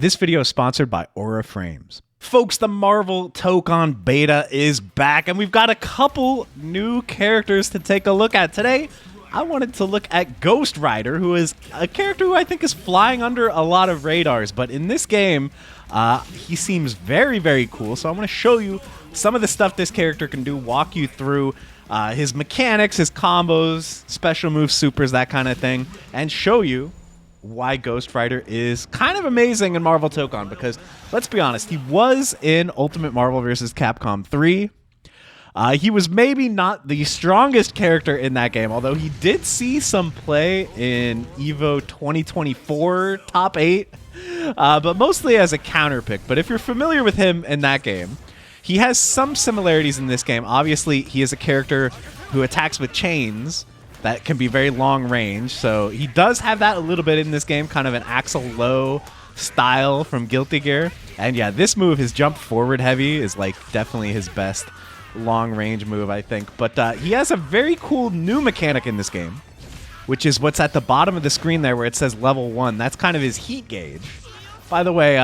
This video is sponsored by Aura Frames. Folks, the Marvel Tokon beta is back, and we've got a couple new characters to take a look at. Today, I wanted to look at Ghost Rider, who is a character who I think is flying under a lot of radars, but in this game, he seems very, very cool. So I'm going to show you some of the stuff this character can do, walk you through his mechanics, his combos, special moves, supers, that kind of thing, and show you why Ghost Rider is kind of amazing in Marvel Tokon, because let's be honest, he was in Ultimate Marvel vs. Capcom 3. He was maybe not the strongest character in that game, although he did see some play in EVO 2024 top 8, but mostly as a counter pick. But if you're familiar with him in that game, he has some similarities in this game. Obviously, he is a character who attacks with chains that can be very long range, so he does have that a little bit in this game, kind of an Axel Low style from Guilty Gear. And yeah, this move, his jump forward heavy, is like definitely his best long range move, I think. But he has a very cool new mechanic in this game, which is what's at the bottom of the screen there where it says level 1. That's kind of his heat gauge. By the way,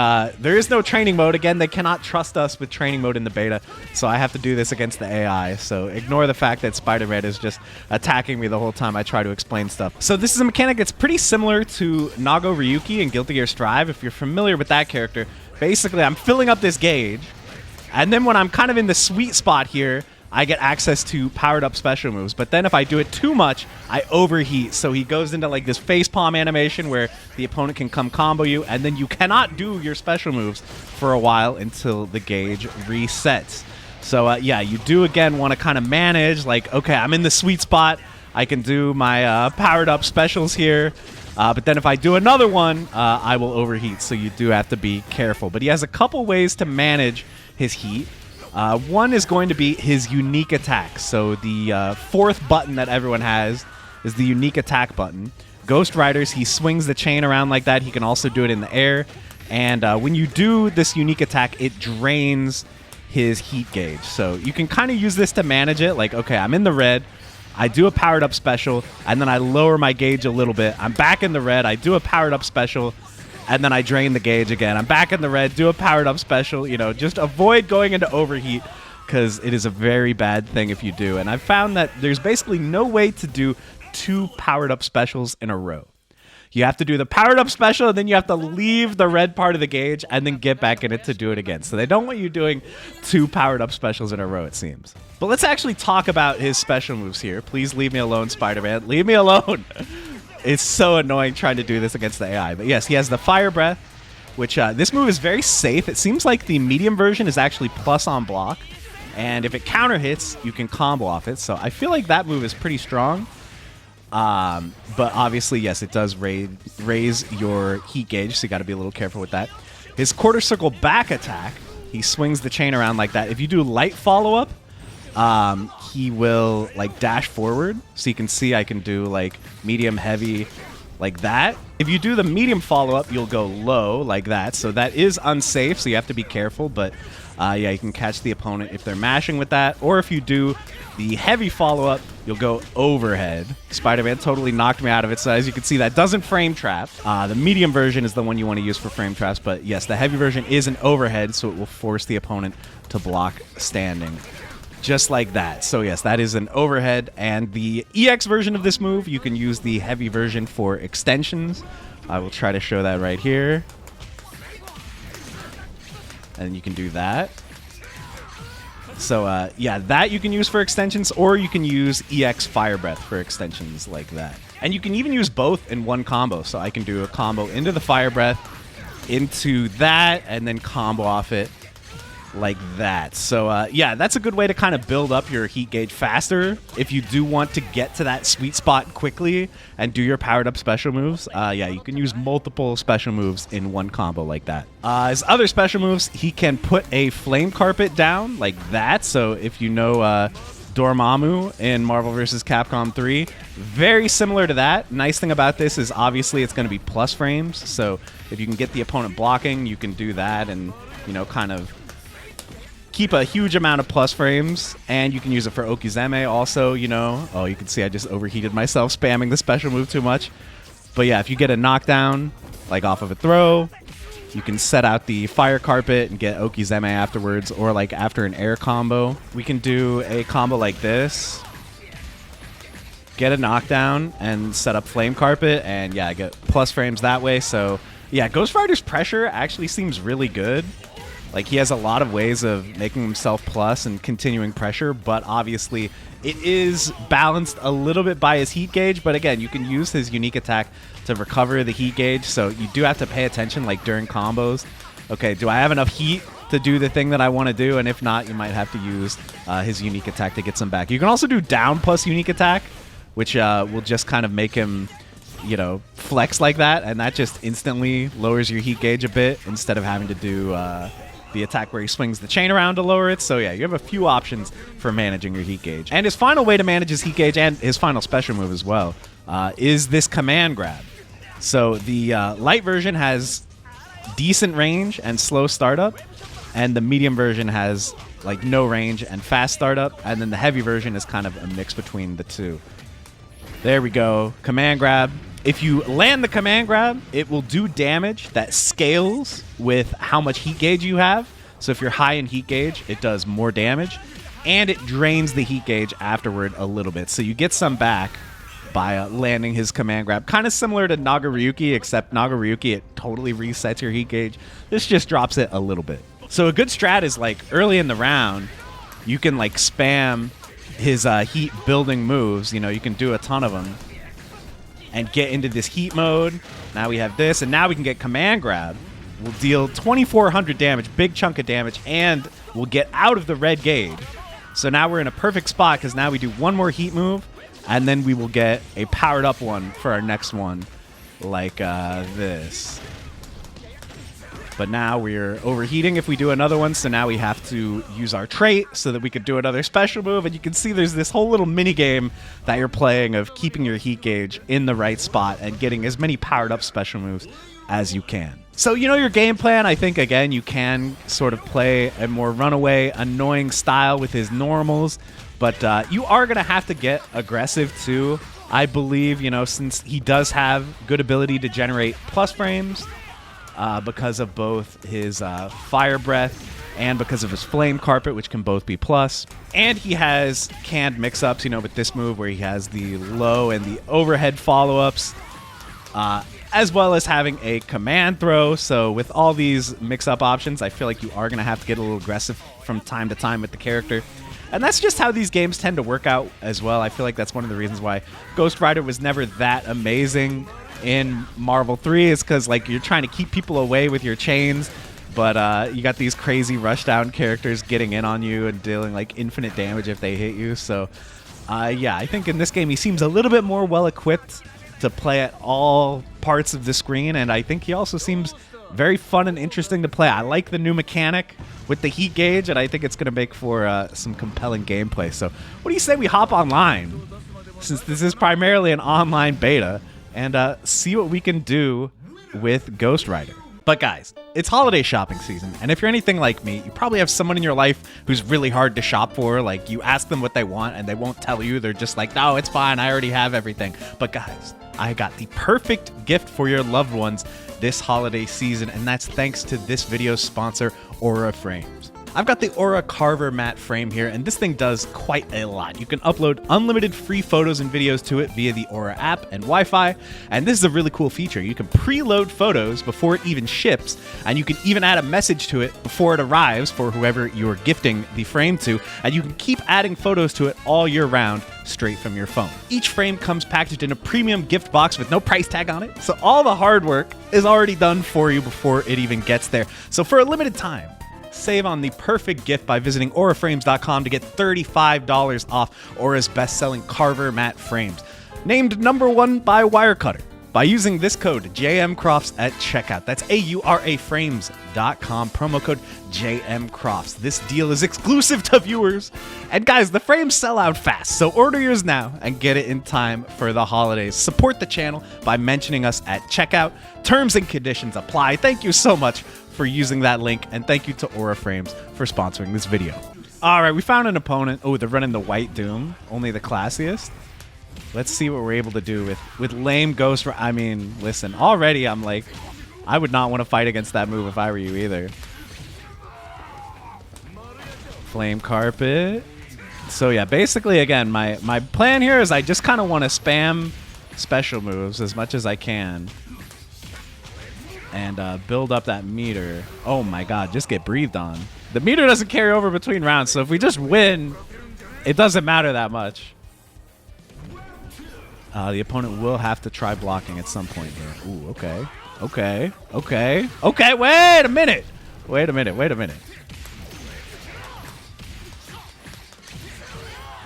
there is no training mode. Again, they cannot trust us with training mode in the beta, so I have to do this against the AI. So ignore the fact that Spider-Man is just attacking me the whole time I try to explain stuff. So this is a mechanic that's pretty similar to Nago Ryuki in Guilty Gear Strive. If you're familiar with that character, basically I'm filling up this gauge, and then when I'm kind of in the sweet spot here, I get access to powered up special moves. But then if I do it too much, I overheat. So he goes into like this facepalm animation where the opponent can come combo you, and then you cannot do your special moves for a while until the gauge resets. So yeah, you do again want to kind of manage, like, okay, I'm in the sweet spot. I can do my powered up specials here. But then if I do another one, I will overheat. So you do have to be careful. But he has a couple ways to manage his heat. One is going to be his unique attack. So the fourth button that everyone has is the unique attack button. Ghost Riders, he swings the chain around like that. He can also do it in the air. And when you do this unique attack, it drains his heat gauge. So you can kind of use this to manage it. Like, okay, I'm in the red. I do a powered up special, and then I lower my gauge a little bit. I'm back in the red. I do a powered up special, and then I drain the gauge again. I'm back in the red, do a powered up special, you know, just avoid going into overheat, because it is a very bad thing if you do. And I've found that there's basically no way to do 2 powered up specials in a row. You have to do the powered up special, and then you have to leave the red part of the gauge and then get back in it to do it again. So they don't want you doing 2 powered up specials in a row, it seems. But let's actually talk about his special moves here. Please leave me alone, Spider-Man. Leave me alone. It's so annoying trying to do this against the AI. But yes, he has the Fire Breath, which this move is very safe. It seems like the medium version is actually plus on block. And if it counter hits, you can combo off it. So I feel like that move is pretty strong. But obviously, yes, it does raise your heat gauge, so you got to be a little careful with that. His quarter circle back attack, he swings the chain around like that. If you do light follow-up, he will like dash forward, so you can see I can do like medium heavy like that. If you do the medium follow-up, you'll go low like that, so that is unsafe, so you have to be careful. But yeah, you can catch the opponent if they're mashing with that, or if you do the heavy follow-up, you'll go overhead. Spider-Man totally knocked me out of it, so as you can see, that doesn't frame trap. The medium version is the one you want to use for frame traps, but yes, the heavy version is an overhead, so it will force the opponent to block standing. Just like that. So yes, that is an overhead. And the EX version of this move, you can use the heavy version for extensions. I will try to show that right here. And you can do that. So yeah, that you can use for extensions, or you can use EX Fire Breath for extensions like that. And you can even use both in one combo. So I can do a combo into the Fire Breath, into that, and then combo off it like that. So yeah, that's a good way to kind of build up your heat gauge faster if you do want to get to that sweet spot quickly and do your powered up special moves. Yeah, you can use multiple special moves in one combo like that. His other special moves, he can put a flame carpet down like that. So if you know Dormammu in Marvel vs. Capcom 3, very similar to that. Nice thing about this is obviously it's going to be plus frames, so if you can get the opponent blocking, you can do that and, you know, kind of keep a huge amount of plus frames. And you can use it for Okizeme also, you know. Oh, you can see I just overheated myself spamming the special move too much. But yeah, if you get a knockdown like off of a throw, You can set out the fire carpet and get Okizeme afterwards, or like after an air combo. We can do a combo like this. Get a knockdown and set up flame carpet, and yeah, get plus frames that way. So yeah, Ghost Rider's pressure actually seems really good. Like, he has a lot of ways of making himself plus and continuing pressure, but obviously it is balanced a little bit by his heat gauge. But again, you can use his unique attack to recover the heat gauge, so you do have to pay attention, like during combos. Okay, do I have enough heat to do the thing that I want to do? And if not, you might have to use his unique attack to get some back. You can also do down plus unique attack, which will just kind of make him, you know, flex like that, and that just instantly lowers your heat gauge a bit instead of having to do the attack where he swings the chain around to lower it. So yeah, you have a few options for managing your heat gauge. And his final way to manage his heat gauge, and his final special move as well, is this command grab. So the light version has decent range and slow startup, and the medium version has like no range and fast startup, and then the heavy version is kind of a mix between the two. There we go. Command grab. If you land the command grab, it will do damage that scales with how much heat gauge you have. So if you're high in heat gauge, it does more damage, and it drains the heat gauge afterward a little bit. So you get some back by landing his command grab. Kind of similar to Nagaryuki, except Nagaryuki, it totally resets your heat gauge. This just drops it a little bit. So a good strat is, like, early in the round, you can like spam his heat building moves. You know, you can do a ton of them and get into this heat mode. Now we have this, and now we can get command grab. We'll deal 2,400 damage, big chunk of damage, and we'll get out of the red gauge. So now we're in a perfect spot, because now we do one more heat move, and then we will get a powered up one for our next one, like this. But now we're overheating if we do another one, so now we have to use our trait so that we could do another special move. And you can see there's this whole little mini game that you're playing of keeping your heat gauge in the right spot and getting as many powered up special moves as you can. So, you know, your game plan, I think, again, you can sort of play a more runaway, annoying style with his normals, but you are going to have to get aggressive too, I believe, you know, since he does have good ability to generate plus frames. Because of both his fire breath and because of his flame carpet, which can both be plus. And he has canned mix-ups, you know, with this move where he has the low and the overhead follow-ups, as well as having a command throw. So with all these mix-up options, I feel like you are going to have to get a little aggressive from time to time with the character. And that's just how these games tend to work out as well. I feel like that's one of the reasons why Ghost Rider was never that amazing in Marvel 3, is because, like, you're trying to keep people away with your chains, but you got these crazy rushdown characters getting in on you and dealing like infinite damage if they hit you. So yeah, I think in this game he seems a little bit more well equipped to play at all parts of the screen, and I think he also seems very fun and interesting to play. I like the new mechanic with the heat gauge, and I think it's going to make for some compelling gameplay. So what do you say we hop online, since this is primarily an online beta, and see what we can do with Ghost Rider? But guys, it's holiday shopping season, and if you're anything like me, you probably have someone in your life who's really hard to shop for. Like, you ask them what they want and they won't tell you. They're just like, no, it's fine, I already have everything. But guys, I got the perfect gift for your loved ones this holiday season, and that's thanks to this video's sponsor, Aura Frames. I've got the Aura Carver Matte frame here, and this thing does quite a lot. You can upload unlimited free photos and videos to it via the Aura app and Wi-Fi, and this is a really cool feature. You can preload photos before it even ships, and you can even add a message to it before it arrives for whoever you're gifting the frame to, and you can keep adding photos to it all year round straight from your phone. Each frame comes packaged in a premium gift box with no price tag on it, so all the hard work is already done for you before it even gets there. So for a limited time, save on the perfect gift by visiting auraframes.com to get $35 off Aura's best-selling Carver Matte frames, named #1 by Wirecutter, by using this code jmcrofts at checkout. That's auraframes.com, promo code jmcrofts. This deal is exclusive to viewers. And guys, the frames sell out fast, so order yours now and get it in time for the holidays. Support the channel by mentioning us at checkout. Terms and conditions apply. Thank you so much for using that link, and thank you to Aura Frames for sponsoring this video. All right, we found an opponent. Oh, they're running the White Doom, only the classiest. Let's see what we're able to do with lame Ghost. I mean, listen, already I'm like I would not want to fight against that move if I were you either. Flame Carpet. So yeah, basically, again, my plan here is I just kind of want to spam special moves as much as I can. And build up that meter. Oh my god, just get breathed on. The meter doesn't carry over between rounds, so if we just win, it doesn't matter that much. The opponent will have to try blocking at some point here. Ooh, okay. Okay. Okay. Okay, wait a minute. Wait a minute. Wait a minute.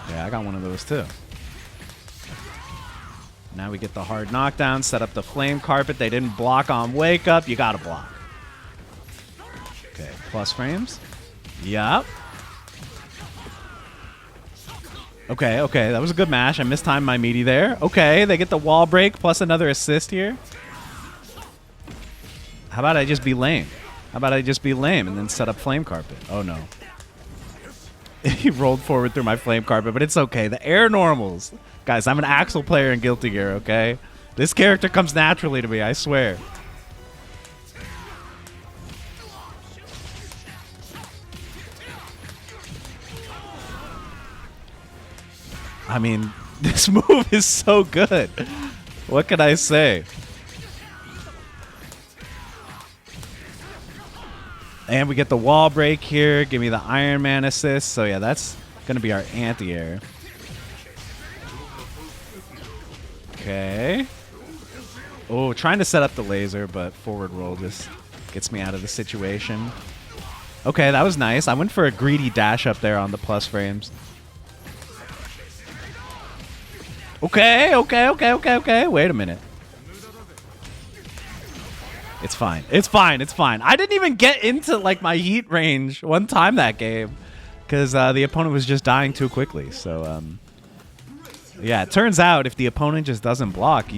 Yeah, I got one of those too. Now we get the hard knockdown, set up the flame carpet. They didn't block on wake up. You gotta block. Okay, plus frames. Yup. Okay, okay, that was a good mash. I mistimed my meaty there. Okay, they get the wall break plus another assist here. How about I just be lame? How about I just be lame and then set up flame carpet? Oh no. He rolled forward through my flame carpet, but it's okay. The air normals. Guys, I'm an Axel player in Guilty Gear, okay? This character comes naturally to me, I swear. I mean, this move is so good. What can I say? And we get the wall break here. Give me the Iron Man assist. So yeah, that's going to be our anti-air. Okay. Oh, trying to set up the laser, but forward roll just gets me out of the situation. Okay, that was nice. I went for a greedy dash up there on the plus frames. Okay, okay, okay, okay, okay. Wait a minute. It's fine. It's fine. It's fine. I didn't even get into like my heat range one time that game because the opponent was just dying too quickly. So, yeah, it turns out if the opponent just doesn't block,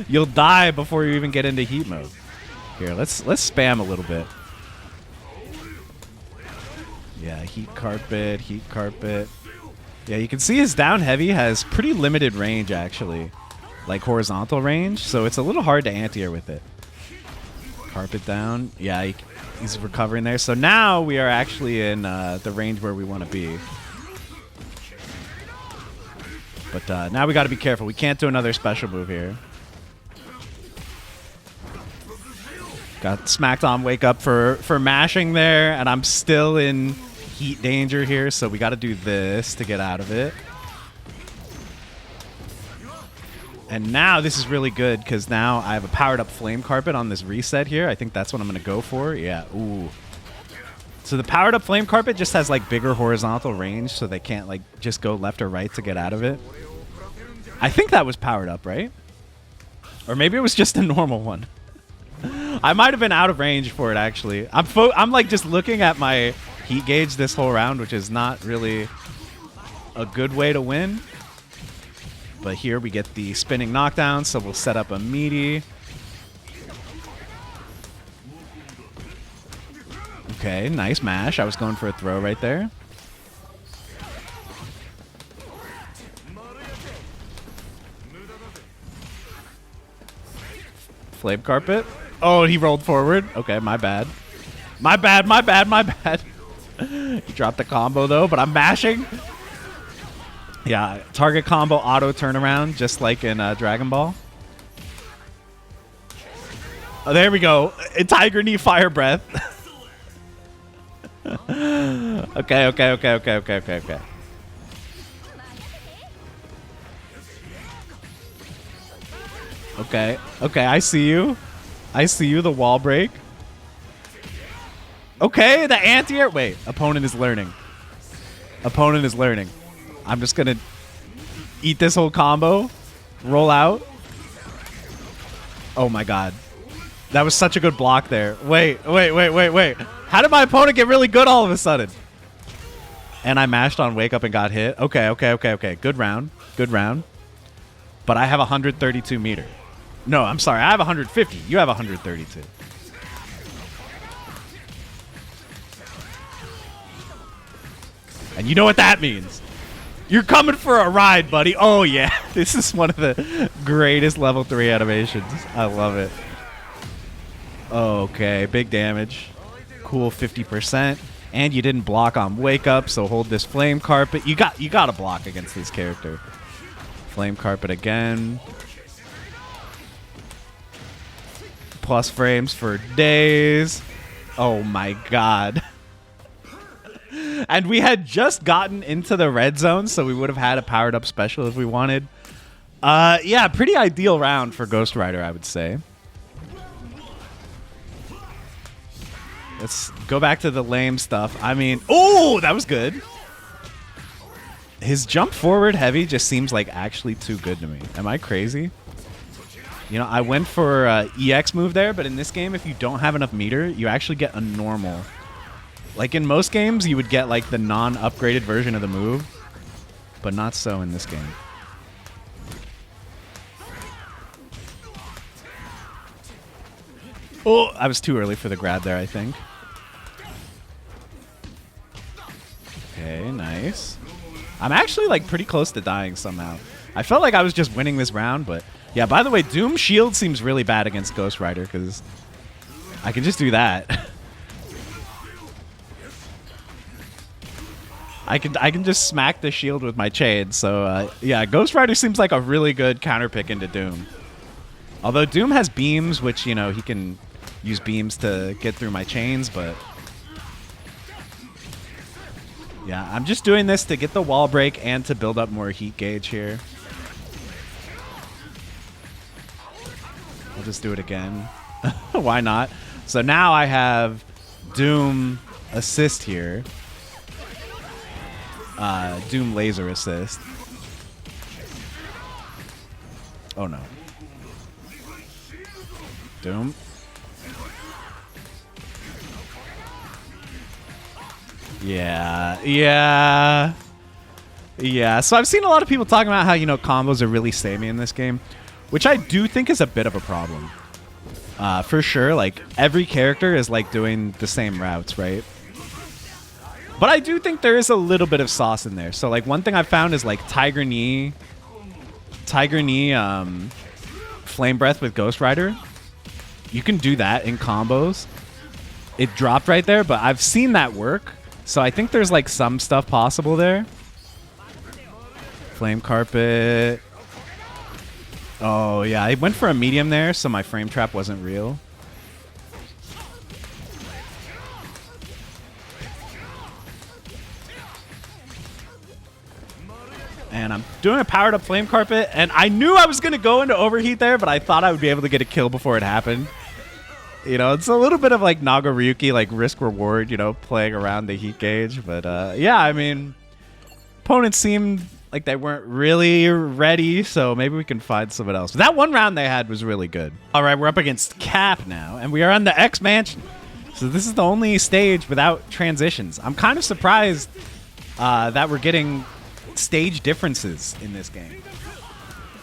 you'll die before you even get into heat mode. Here, let's spam a little bit. Yeah, heat carpet, heat carpet. Yeah, you can see his down heavy has pretty limited range actually, like horizontal range. So it's a little hard to anti-air with it. Carpet down. Yeah, he's recovering there. So now we are actually in the range where we want to be. But now we got to be careful. We can't do another special move here. Got smacked on wake up for mashing there, and I'm still in heat danger here, so we got to do this to get out of it. And now this is really good because now I have a powered up flame carpet on this reset here. I think that's what I'm going to go for. Yeah, ooh. So the powered up flame carpet just has like bigger horizontal range, so they can't like just go left or right to get out of it. I think that was powered up, right? Or maybe it was just a normal one. I might have been out of range for it actually. I'm like just looking at my heat gauge this whole round, which is not really a good way to win. But here we get the spinning knockdown, so we'll set up a meaty. Okay, nice mash. I was going for a throw right there. Flame carpet. Oh, he rolled forward. Okay, my bad. My bad, my bad, my bad. He dropped the combo though, but I'm mashing. Yeah, target combo auto turnaround, just like in Dragon Ball. Oh, there we go. Tiger knee fire breath. Okay, okay, okay, okay, okay, okay, okay. Okay, okay, I see you. I see you, the wall break. Okay, the anti-air. Wait, opponent is learning. Opponent is learning. I'm just going to eat this whole combo, roll out. Oh my god. That was such a good block there. Wait, wait, wait, wait, wait. How did my opponent get really good all of a sudden? And I mashed on wake up and got hit. Okay, okay, okay, okay. Good round. Good round. But I have 132 meter. No, I'm sorry. I have 150. You have 132. And you know what that means. You're coming for a ride, buddy. Oh, yeah. This is one of the greatest level 3 animations. I love it. Okay, big damage. Cool, 50%. And you didn't block on wake up, so hold this flame carpet. You got to block against this character. Flame carpet again. Plus frames for days. Oh my god. And we had just gotten into the red zone, so we would have had a powered up special if we wanted. Yeah, pretty ideal round for Ghost Rider, I would say. Let's go back to the lame stuff. I mean, oh, that was good. His jump forward heavy just seems like actually too good to me. Am I crazy? You know, I went for EX move there, but in this game, if you don't have enough meter, you actually get a normal. Like in most games, you would get like the non-upgraded version of the move, but not so in this game. Oh, I was too early for the grab there, I think. Okay, nice. I'm actually like pretty close to dying somehow. I felt like I was just winning this round, but yeah, by the way, Doom shield seems really bad against Ghost Rider because I can just do that. I can just smack the shield with my chain. So yeah, Ghost Rider seems like a really good counter pick into Doom. Although Doom has beams, which, you know, he can use beams to get through my chains, but yeah, I'm just doing this to get the wall break and to build up more heat gauge here. I'll just do it again. Why not? So now I have Doom assist here. Doom laser assist. Oh no. Doom. Yeah. So I've seen a lot of people talking about how, you know, combos are really samey in this game, which I do think is a bit of a problem. For sure, like every character is like doing the same routes, right? But I do think there is a little bit of sauce in there. So like one thing I've found is like Tiger Knee, Flame Breath with Ghost Rider. You can do that in combos. It dropped right there, but I've seen that work. So I think there's like some stuff possible there. Flame Carpet. Oh yeah, I went for a medium there, so my frame trap wasn't real. And I'm doing a powered up Flame Carpet, and I knew I was going to go into overheat there, but I thought I would be able to get a kill before it happened. You know, it's a little bit of like Nagaryuki, like risk reward, you know, playing around the heat gauge. But yeah, I mean, opponents seemed like they weren't really ready, so maybe we can find someone else. But that one round they had was really good. All right, we're up against Cap now, and we are on the X Mansion. So this is the only stage without transitions. I'm kind of surprised that we're getting stage differences in this game.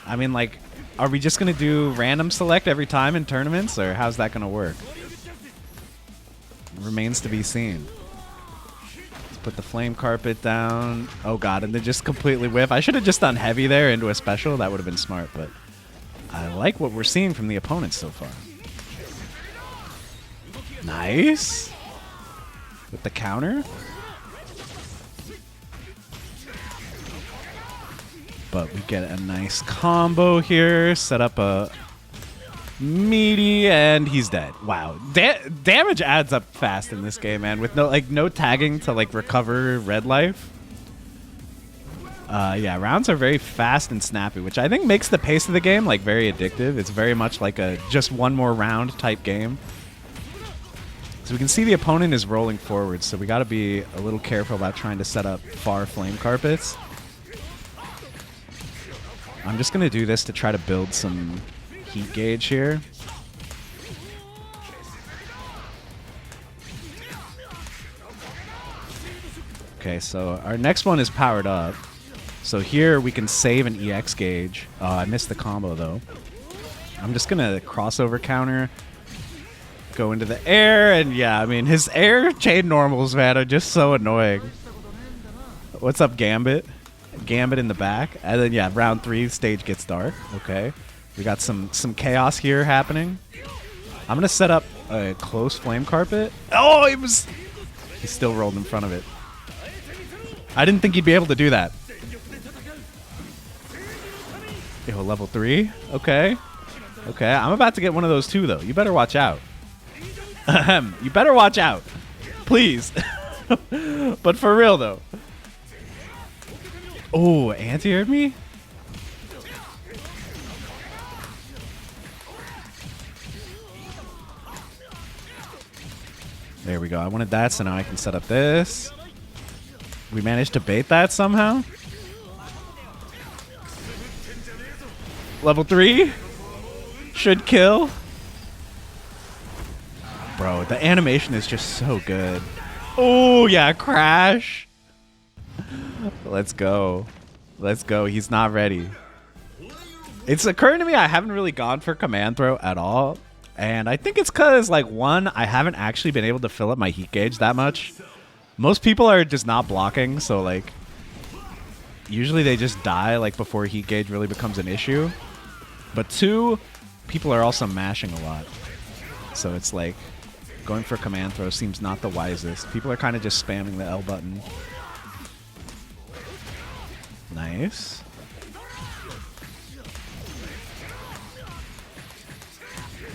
I mean, like, are we just going to do random select every time in tournaments, or how's that going to work? Remains to be seen. Let's put the Flame Carpet down. Oh god, and then just completely whiff. I should have just done heavy there into a special. That would have been smart, but I like what we're seeing from the opponents so far. Nice. With the counter. But we get a nice combo here. Set up a meaty, and he's dead. Wow, damage adds up fast in this game, man. With no tagging to like recover red life. Yeah, rounds are very fast and snappy, which I think makes the pace of the game like very addictive. It's very much like a just one more round type game. So we can see the opponent is rolling forward, so we got to be a little careful about trying to set up far Flame Carpets. I'm just going to do this to try to build some heat gauge here. Okay, so our next one is powered up. So here we can save an EX gauge. Oh, I missed the combo though. I'm just going to crossover counter, go into the air, and yeah, I mean, his air chain normals, man, are just so annoying. What's up, Gambit? Gambit in the back, and then yeah, round 3 stage gets dark. Okay, we got some chaos here happening. I'm gonna set up A close flame carpet. Oh, it was... He still rolled in front of it. I didn't think he'd be able to do that. Yo, level 3. Okay. Okay, I'm about to get one of those too, though. You better watch out. You better watch out. Please. But for real, though. Oh, anti-aired me? There we go. I wanted that, so now I can set up this. We managed to bait that somehow. Level 3. Should kill. Bro, the animation is just so good. Oh, yeah, crash. Let's go. Let's go. He's not ready. It's occurring to me I haven't really gone for command throw at all. And I think it's because, like, one, I haven't actually been able to fill up my heat gauge that much. Most people are just not blocking, so, like, usually they just die, like, before heat gauge really becomes an issue. But two, people are also mashing a lot. So it's like, going for command throw seems not the wisest. People are kind of just spamming the L button. Nice.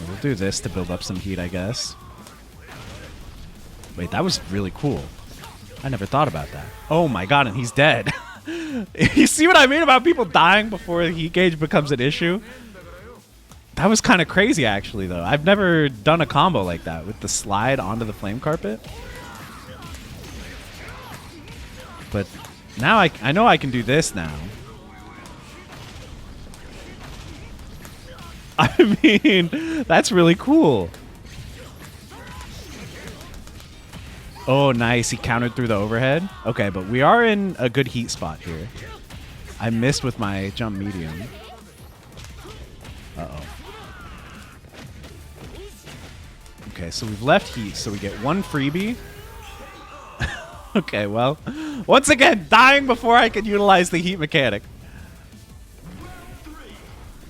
We'll do this to build up some heat, I guess. Wait, that was really cool. I never thought about that. Oh my god, and he's dead. You see what I mean about people dying before the heat gauge becomes an issue? That was kind of crazy, actually, though. I've never done a combo like that with the slide onto the flame carpet. But now I know I can do this now. I mean, that's really cool. Oh, nice. He countered through the overhead. Okay, but we are in a good heat spot here. I missed with my jump medium. Uh-oh. Okay, so we've left heat, so we get one freebie. Okay, well, once again, dying before I can utilize the heat mechanic.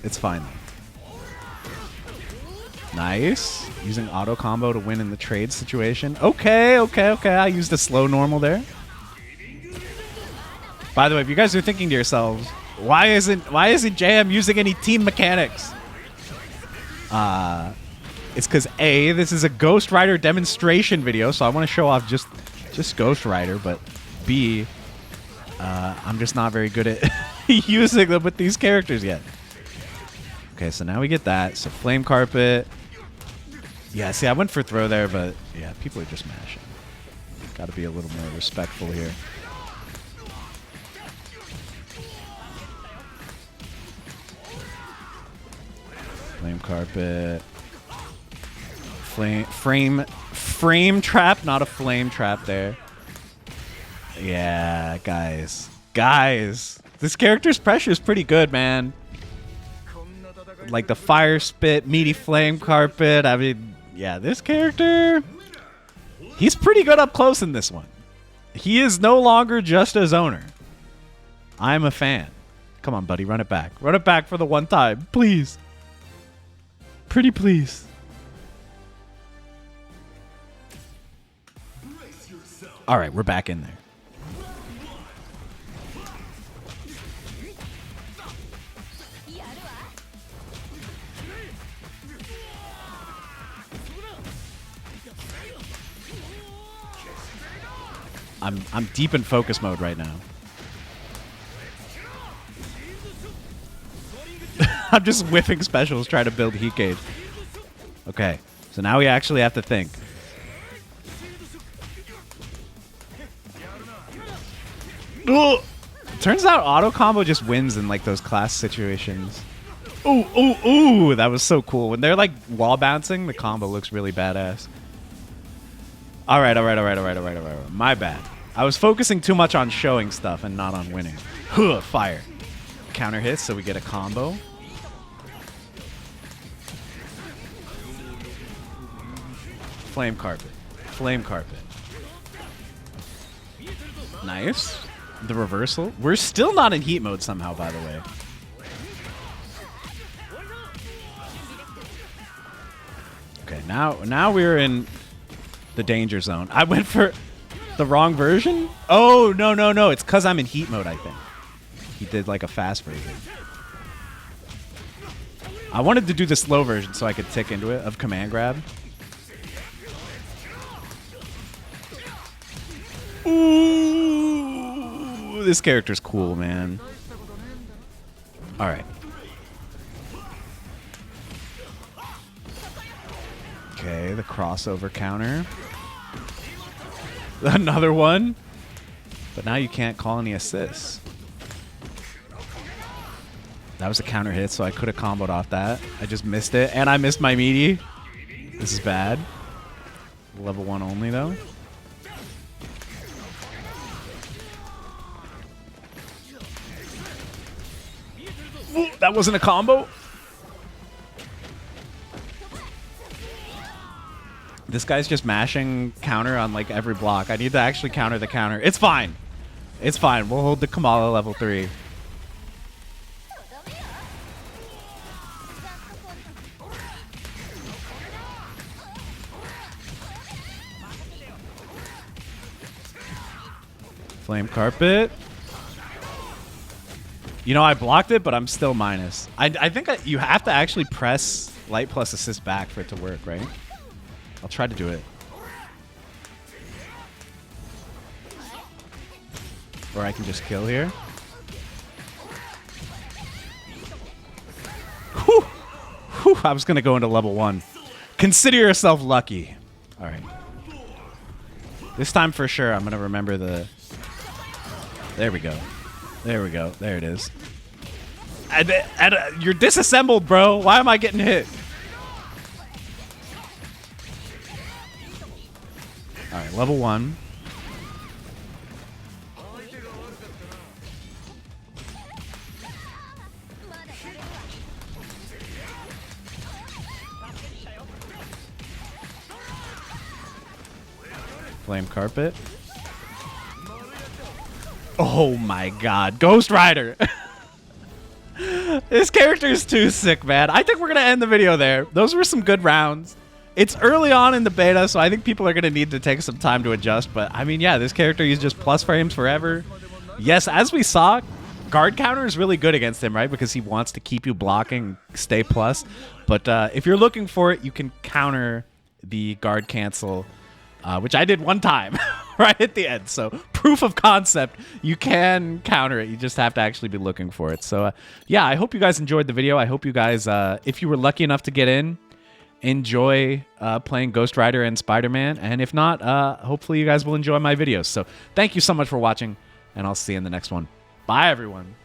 It's fine. Nice. Using auto combo to win in the trade situation. Okay, okay, okay. I used a slow normal there. By the way, if you guys are thinking to yourselves, why isn't JM using any team mechanics? It's because A, this is a Ghost Rider demonstration video, so I want to show off just Ghost Rider, but B, I'm just not very good at using them with these characters yet. Okay, so now we get that. So flame carpet. Yeah, see, I went for throw there, but yeah, people are just mashing. Got to be a little more respectful here. Flame carpet. Frame trap, not a flame trap there. Yeah, guys. Guys, this character's pressure is pretty good, man. Like the fire spit, meaty flame carpet. I mean, yeah, this character, he's pretty good up close in this one. He is no longer just a zoner. I'm a fan. Come on, buddy, run it back. Run it back for the one time, please. Pretty please. All right, we're back in there. I'm deep in focus mode right now. I'm just whiffing specials trying to build heat gauge. Okay, so now we actually have to think. Ugh. Turns out auto combo just wins in like those class situations. Ooh, ooh, ooh! That was so cool. When they're like wall bouncing, the combo looks really badass. All right. My bad. I was focusing too much on showing stuff and not on winning. Huh, fire. Counter hits, so we get a combo. Flame carpet. Flame carpet. Nice. The reversal. We're still not in heat mode somehow, by the way. Okay. now we're in the danger zone. I went for the wrong version? Oh, no. It's because I'm in heat mode, I think. He did like a fast version. I wanted to do the slow version so I could tick into it of command grab. Ooh, this character's cool, man. All right. Okay, the crossover counter. Another one. But now you can't call any assists. That was a counter hit, so I could have comboed off that. I just missed it, and I missed my meaty. This is bad. Level 1 only, though. Ooh, that wasn't a combo. This guy's just mashing counter on like every block. I need to actually counter the counter. It's fine. It's fine. We'll hold the Kamala level 3. Flame carpet. You know, I blocked it, but I'm still minus. I think you have to actually press light plus assist back for it to work, right? I'll try to do it. Or I can just kill here. Whew. Whew. I was going to go into level 1. Consider yourself lucky. All right. This time for sure, I'm going to remember the... There we go. There we go. There it is. You're disassembled, bro. Why am I getting hit? All right, level 1. Flame carpet. Oh my god. Ghost Rider. This character is too sick, man. I think we're going to end the video there. Those were some good rounds. It's early on in the beta, so I think people are going to need to take some time to adjust. But, I mean, yeah, this character is just plus frames forever. Yes, as we saw, guard counter is really good against him, right? Because he wants to keep you blocking, stay plus. But if you're looking for it, you can counter the guard cancel, which I did one time right at the end. So proof of concept, you can counter it. You just have to actually be looking for it. So, yeah, I hope you guys enjoyed the video. I hope you guys, if you were lucky enough to get in, enjoy playing Ghost Rider and Spider-Man. And if not, hopefully you guys will enjoy my videos. So thank you so much for watching, and I'll see you in the next one. Bye, everyone.